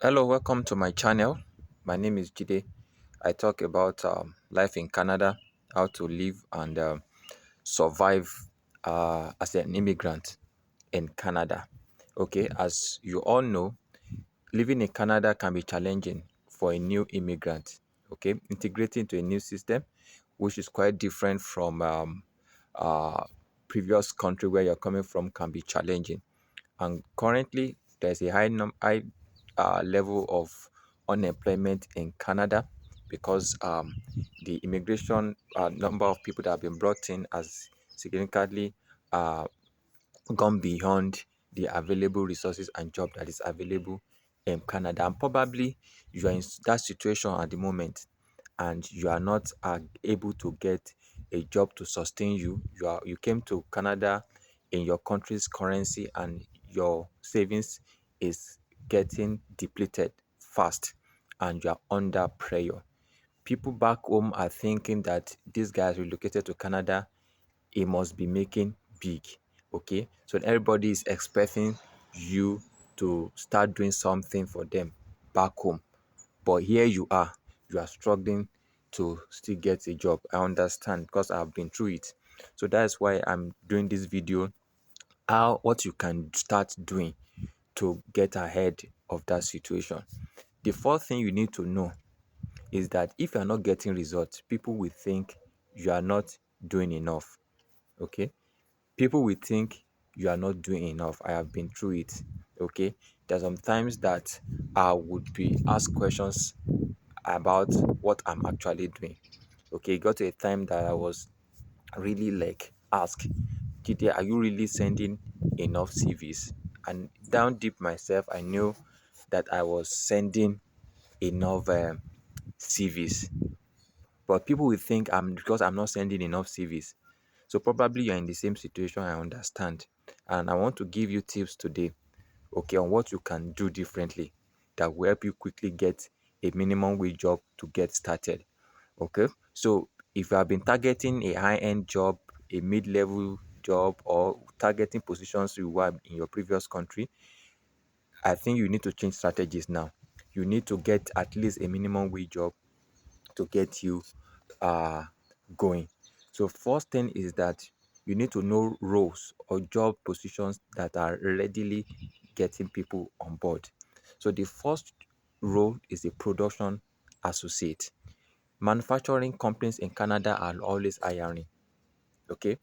Hello, welcome to my channel. My name is Jide. I talk about life in Canada, how to live and survive as an immigrant in Canada. Okay, as you all know, living in Canada can be challenging for a new immigrant. Okay, integrating to a new system, which is quite different from uh, previous country where you're coming from, can be challenging. And currently, there's a high level of unemployment in Canada because the immigration number of people that have been brought in has significantly uh, gone beyond the available resources and job that is available in Canada. And probably you are in that situation at the moment and you are not able to get a job to sustain you. You came to Canada in your country's currency and your savings is getting depleted fast and you are under pressure. People back home are thinking that these guys relocated to Canada, he must be making big. Okay, so everybody is expecting you to start doing something for them back home, but here you are struggling to still get a job. I understand because I've been through it. So that's why I'm doing this video, how what you can start doing to get ahead of that situation. The first thing you need to know is that if you're not getting results, people will think you are not doing enough. Okay, people will think you are not doing enough. I have been through it. Okay, there's some times that I would be asked questions about what I'm actually doing. Okay, it got to a time that I was really like asked, Jide, are you really sending enough CVs? And down deep myself, I knew that I was sending enough CVs. But people will think I'm because I'm not sending enough CVs. So probably you're in the same situation, I understand. And I want to give you tips today, okay, on what you can do differently that will help you quickly get a minimum wage job to get started. Okay. So if you have been targeting a high-end job, a mid-level job, or targeting positions you were in your previous country, I think you need to change strategies now. You need to get at least a minimum wage job to get you uh going. So first thing is that you need to know roles or job positions that are readily getting people on board. So the first role is a production associate. Manufacturing companies in Canada are always hiring. Okay,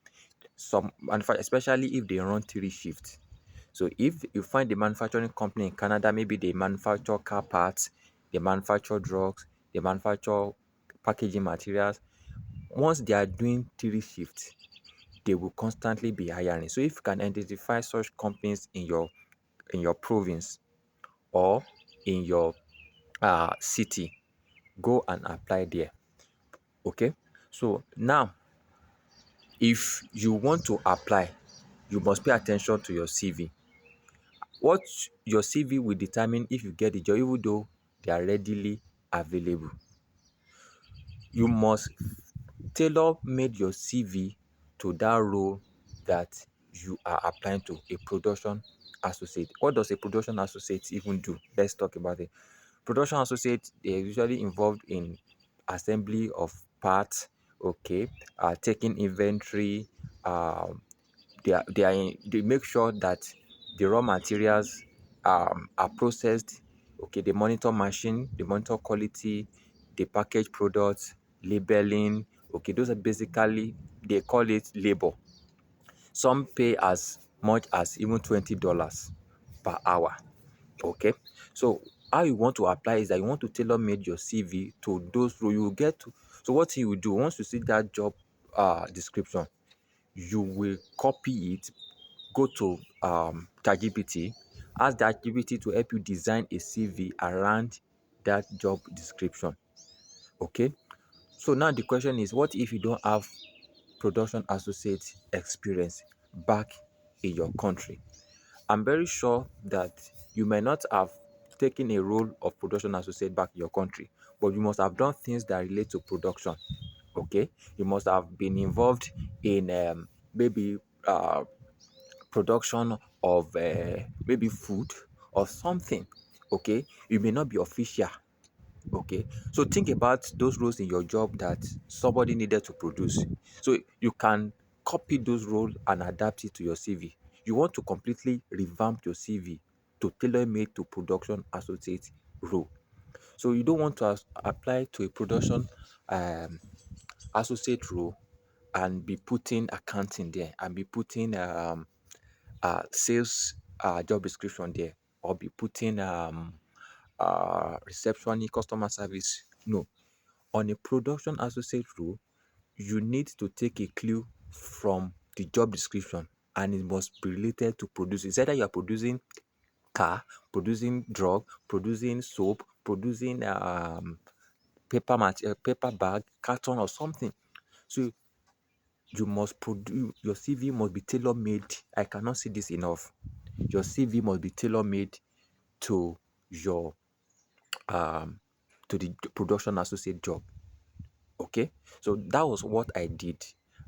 especially if they run three shifts. So if you find a manufacturing company in Canada, maybe they manufacture car parts, they manufacture drugs, they manufacture packaging materials. Once they are doing three shifts, they will constantly be hiring. So if you can identify such companies in your province or in your city, go and apply there. Okay. So now, if you want to apply, you must pay attention to your CV. What your CV will determine if you get the job, even though they are readily available. You must tailor made your CV to that role that you are applying to, a production associate. What does a production associate even do? Let's talk about it. Production associate, they are usually involved in assembly of parts, okay, taking inventory, um, they make sure that the raw materials are processed. Okay, they monitor machine, they monitor quality, they package products, labeling. Okay, those are basically, they call it labor. Some pay as much as even $20 per hour. Okay, so how you want to apply is that you want to tailor made your CV to those roles you will get to. So what you will do once you see that job description, you will copy it, go to ChatGPT, ask that GPT to help you design a CV around that job description. Okay. So now the question is, what if you don't have production associate experience back in your country? I'm very sure that you may not have taken a role of production associate back in your country, but you must have done things that relate to production. Okay, you must have been involved in maybe production of maybe food or something. Okay, you may not be official. Okay, so think about those roles in your job that somebody needed to produce. So you can copy those roles and adapt it to your CV. You want to completely revamp your CV to tailor made to production associate role. So you don't want to apply to a production um, associate role and be putting accounting there and be putting sales job description there, or be putting receptionist customer service. No, on a production associate role, you need to take a clue from the job description and it must be related to producing. It's either you are producing car, producing drug, producing soap, producing paper bag, carton or something. So you must produce, your CV must be tailor made. I cannot say this enough. Your CV must be tailor made to your um to the production associate job. Okay, so that was what I did.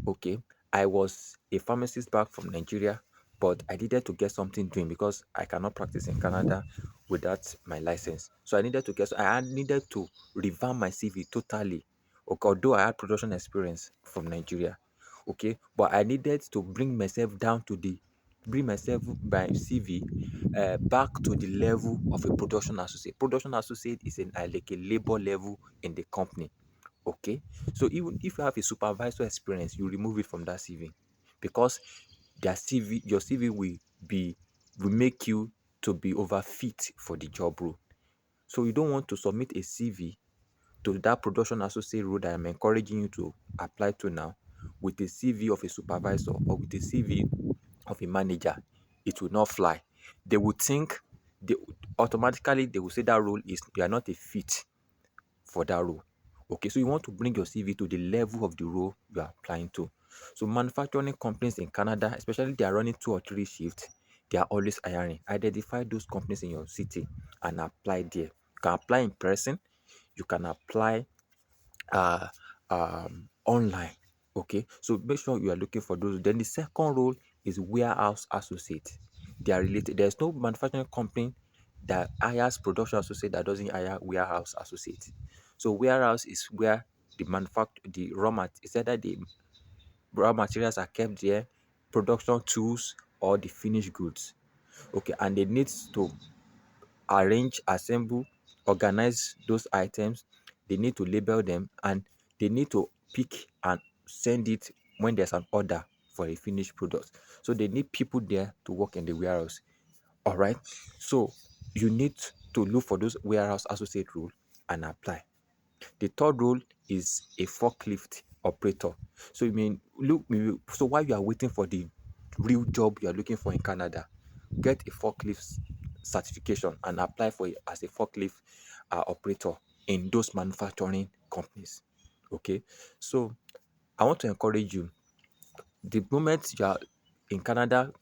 Okay, I was a pharmacist back from Nigeria, but I needed to get something doing because I cannot practice in Canada without my license. So I needed to get, I needed to revamp my CV totally. Okay, although I had production experience from Nigeria, okay, but I needed to bring myself by CV back to the level of a production associate. Production associate is like a labor level in the company. Okay, so even if you have a supervisor experience, you remove it from that CV because your CV will make you to be overfit for the job role. So you don't want to submit a CV to that production associate role that I'm encouraging you to apply to now with a CV of a supervisor or with a CV of a manager. It will not fly. They would think they automatically they will say that role is you are not a fit for that role. Okay, so you want to bring your CV to the level of the role you are applying to. So manufacturing companies in Canada, especially they are running 2 or 3 shifts, they are always hiring. Identify those companies in your city and apply there. You can apply in person, you can apply uh, online. Okay, so make sure you are looking for those. Then the second role is warehouse associate. They are related. There's no manufacturing company that hires production associate that doesn't hire warehouse associate. So warehouse is where the raw mat is either the raw materials are kept there, production tools or the finished goods. Okay, and they need to arrange, assemble, organize those items. They need to label them and they need to pick and send it when there's an order for a finished product. So they need people there to work in the warehouse. All right. So you need to look for those warehouse associate role and apply. The third role is a forklift operator. So you mean look so while you are waiting for the real job you are looking for in Canada, get a forklift certification and apply for it as a forklift operator in those manufacturing companies. Okay, so I want to encourage you. The moment you are in Canada,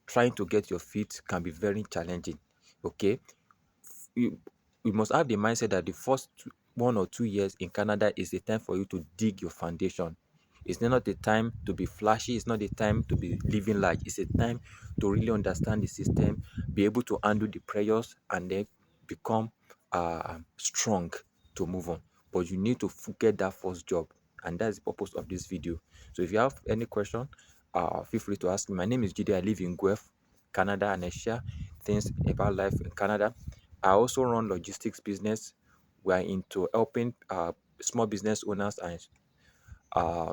trying to get your feet can be very challenging. Okay, you, you must have the mindset that the first 1 or 2 years in Canada is the time for you to dig your foundation. It's not the time to be flashy. It's not the time to be living large. It's a time to really understand the system, be able to handle the pressures, and then become strong to move on. But you need to get that first job, and that's the purpose of this video. So if you have any question, feel free to ask me. My name is Jide. I live in Guelph, Canada, and I share things about life in Canada. I also run logistics business. We are into helping small business owners and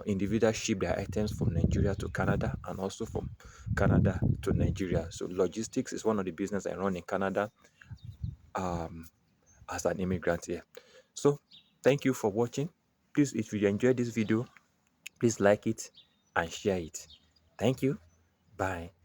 individuals ship their items from Nigeria to Canada and also from Canada to Nigeria. So logistics is one of the business I run in Canada um, as an immigrant here. So thank you for watching. Please, if you enjoyed this video, please like it and share it. Thank you. Bye.